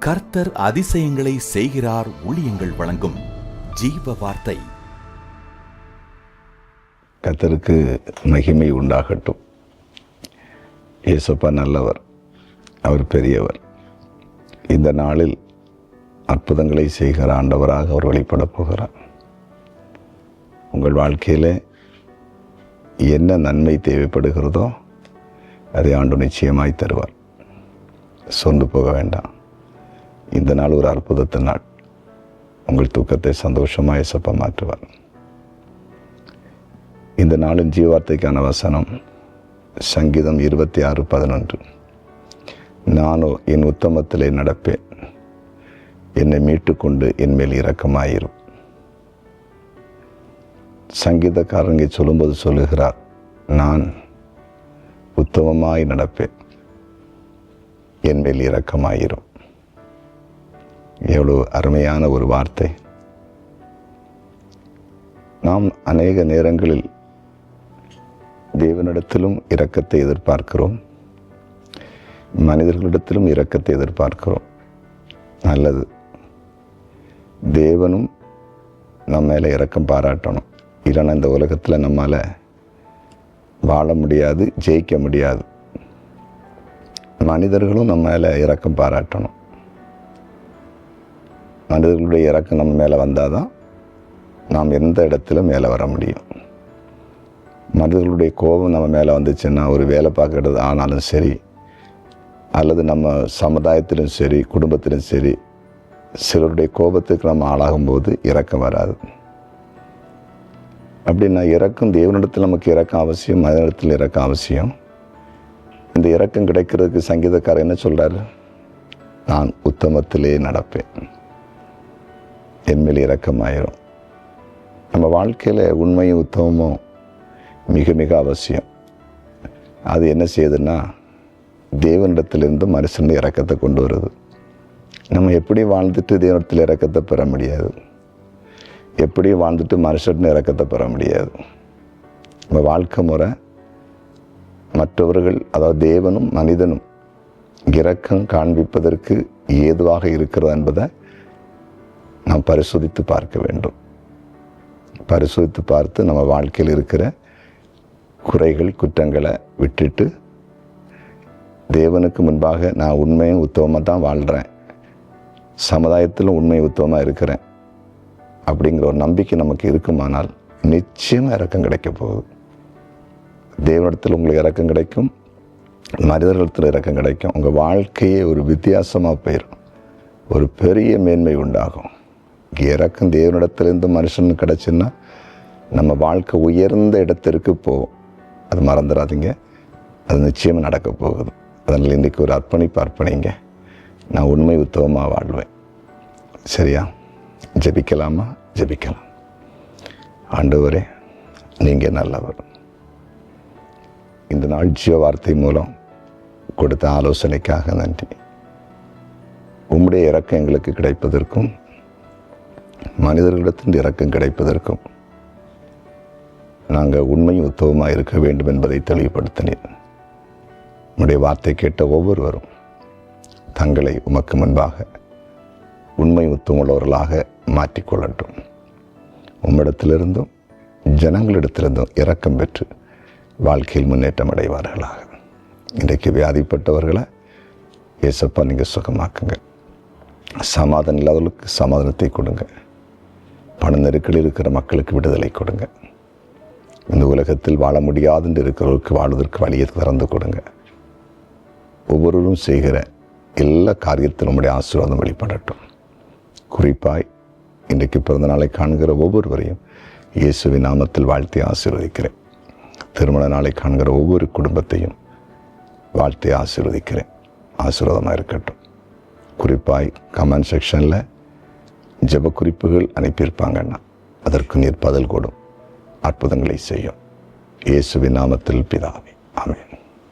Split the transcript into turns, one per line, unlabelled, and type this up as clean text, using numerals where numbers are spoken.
கர்த்தர் அதிசயங்களை செய்கிறார் ஊழியங்கள் வழங்கும் ஜீவ வார்த்தை.
கர்த்தருக்கு மகிமை உண்டாகட்டும். இயேசுப்பா நல்லவர், அவர் பெரியவர். இந்த நாளில் அற்புதங்களை செய்கிற ஆண்டவராக அவர் வெளிப்பட போகிறார். உங்கள் வாழ்க்கையில் என்ன நன்மை தேவைப்படுகிறதோ அதை ஆண்டு நிச்சயமாய் தருவார். சொந்து போக வேண்டாம். இந்த நாள் ஒரு அற்புதத்தின் நாள். உங்கள் தூக்கத்தை சந்தோஷமாக இயேசுப்பா மாற்றுவார். இந்த நாளின் ஜீவார்த்தைக்கான வசனம் சங்கீதம் 26:11. நானோ என் உத்தமத்திலே நடப்பேன், என்னை மீட்டுக்கொண்டு என் மேல் இரக்கமாயிரும். சங்கீதக்காரங்க சொல்லும்போது சொல்லுகிறார், நான் உத்தமமாய் நடப்பேன், என் மேல் இரக்கமாயிரும். எவ்வளவு அருமையான ஒரு வார்த்தை. நாம் அநேக நேரங்களில் தேவனிடத்திலும் இரக்கத்தை எதிர்பார்க்கிறோம், மனிதர்களிடத்திலும் இரக்கத்தை எதிர்பார்க்கிறோம். நல்லது. தேவனும் நம்ம மேலே இரக்கம் பாராட்டணும். இல்லைன்னா இந்த உலகத்தில் நம்மால் வாழ முடியாது, ஜெயிக்க முடியாது. மனிதர்களும் நம்ம மேலே இரக்கம் பாராட்டணும். மனிதர்களுடைய இரக்கம் நம்ம மேலே வந்தால் தான் நாம் எந்த இடத்திலும் மேலே வர முடியும். மனிதர்களுடைய கோபம் நம்ம மேலே வந்துச்சுன்னா, ஒரு வேலை பார்க்கறது ஆனாலும் சரி, அல்லது நம்ம சமுதாயத்திலும் சரி, குடும்பத்திலும் சரி, சிலருடைய கோபத்துக்கு நம்ம ஆளாகும்போது இரக்கம் வராது. அப்படின்னா இரக்கம் தேவனிடத்தில் நமக்கு இரக்கம் அவசியம், மனிதனிடத்தில் இரக்கம் அவசியம். இந்த இரக்கம் கிடைக்கிறதுக்கு சங்கீதக்காரர் என்ன சொல்கிறாரு? நான் உத்தமத்திலே நடப்பேன், என் மேல் இரக்கமாயிரும். நம்ம வாழ்க்கையில் உண்மையும் உத்தமமும் மிக மிக அவசியம். அது என்ன செய்யுதுன்னா, தேவனிடத்திலிருந்து மனுஷனுடைய இரக்கத்தை கொண்டு வருது. நம்ம எப்படி வாழ்ந்துட்டு தேவனிடத்தில் இரக்கத்தை பெற முடியாது, எப்படி வாழ்ந்துட்டு மனுஷன் இரக்கத்தை பெற முடியாது. நம்ம வாழ்க்கை முறை மற்றவர்கள், அதாவது தேவனும் மனிதனும் இரக்கம் காண்பிப்பதற்கு ஏதுவாக இருக்கிறது என்பதை நாம் பரிசோதித்து பார்க்க வேண்டும். பரிசோதித்து பார்த்து நம்ம வாழ்க்கையில் இருக்கிற குறைகள், குற்றங்களை விட்டுட்டு தேவனுக்கு முன்பாக நான் உண்மையும் உத்தமமாக தான் வாழ்கிறேன், சமுதாயத்திலும் உண்மை உத்தமமாக இருக்கிறேன் அப்படிங்கிற ஒரு நம்பிக்கை நமக்கு இருக்குமானால் நிச்சயமாக இரக்கம் கிடைக்க போகுது. தேவனிடத்தில் உங்களுக்கு இரக்கம் கிடைக்கும், மனிதர்களிடத்தில் இரக்கம் கிடைக்கும். உங்கள் வாழ்க்கையே ஒரு வித்தியாசமாக போயிடும், ஒரு பெரிய மேன்மை உண்டாகும். இரக்கம் தேவனிடத்திலிருந்து மனுஷனுக்கு கிடைச்சுன்னா நம்ம வாழ்க்கை உயர்ந்த இடத்திற்கு போகும். அது மறந்துடாதீங்க, அது நிச்சயமாக நடக்க போகுது. அதனால் இன்றைக்கி ஒரு அர்ப்பணிங்க, நான் உண்மை உத்தமமாக வாழ்வேன். சரியா? ஜெபிக்கலாமா? ஜெபிக்கலாம். ஆண்டவரே, நீங்கள் நல்லவர். இந்த நாள் ஜீவ வார்த்தை மூலம் கொடுத்த ஆலோசனைக்காக நன்றி. உம்முடைய இரக்கம் எங்களுக்கு கிடைப்பதற்கும் மனிதர்களிடத்தின் இரக்கம் கிடைப்பதற்கும் நாங்கள் உண்மையும் உத்தவமாக இருக்க வேண்டும் என்பதை தெளிவுபடுத்தினேன். உம்முடைய வார்த்தை கேட்ட ஒவ்வொருவரும் தங்களை உமக்கு முன்பாக உண்மை உத்தமுள்ளவர்களாக மாற்றிக்கொள்ளட்டும். உம்மிடத்திலிருந்தும் ஜனங்களிடத்திலிருந்தும் இரக்கம் பெற்று வாழ்க்கையில் முன்னேற்றம் அடைவார்களாக. இன்றைக்கு வியாதிப்பட்டவர்களை இயேசுப்பா நீங்கள் சுகமாக்குங்க. சமாதானம் இல்லாதவர்களுக்கு சமாதானத்தை கொடுங்க. பண நெருக்கடி இருக்கிற மக்களுக்கு விடுதலை கொடுங்க. இந்த உலகத்தில் வாழ முடியாதுன்னு இருக்கிறவர்களுக்கு வாழ்வதற்கு வழியை திறந்து கொடுங்க. ஒவ்வொருவரும் செய்கிற எல்லா காரியத்திலும் நம்முடைய ஆசீர்வாதம் வெளிப்படட்டும். குறிப்பாய் இன்றைக்கு பிறந்த நாளை காண்கிற ஒவ்வொருவரையும் இயேசுவின் நாமத்தில் வாழ்த்தி ஆசீர்வதிக்கிறேன். திருமண நாளை காண்கிற ஒவ்வொரு குடும்பத்தையும் வாழ்த்தி ஆசீர்வதிக்கிறேன். ஆசீர்வாதமாக இருக்கட்டும். குறிப்பாய் கமெண்ட் செக்ஷனில் ஜெப குறிப்புகள் அனுப்பியிருப்பாங்கன்னா அதற்கு நீர் பதில் கொடும். அற்புதங்களை செய்யும். இயேசுவின் நாமத்தில் பிதாவே, ஆமென்.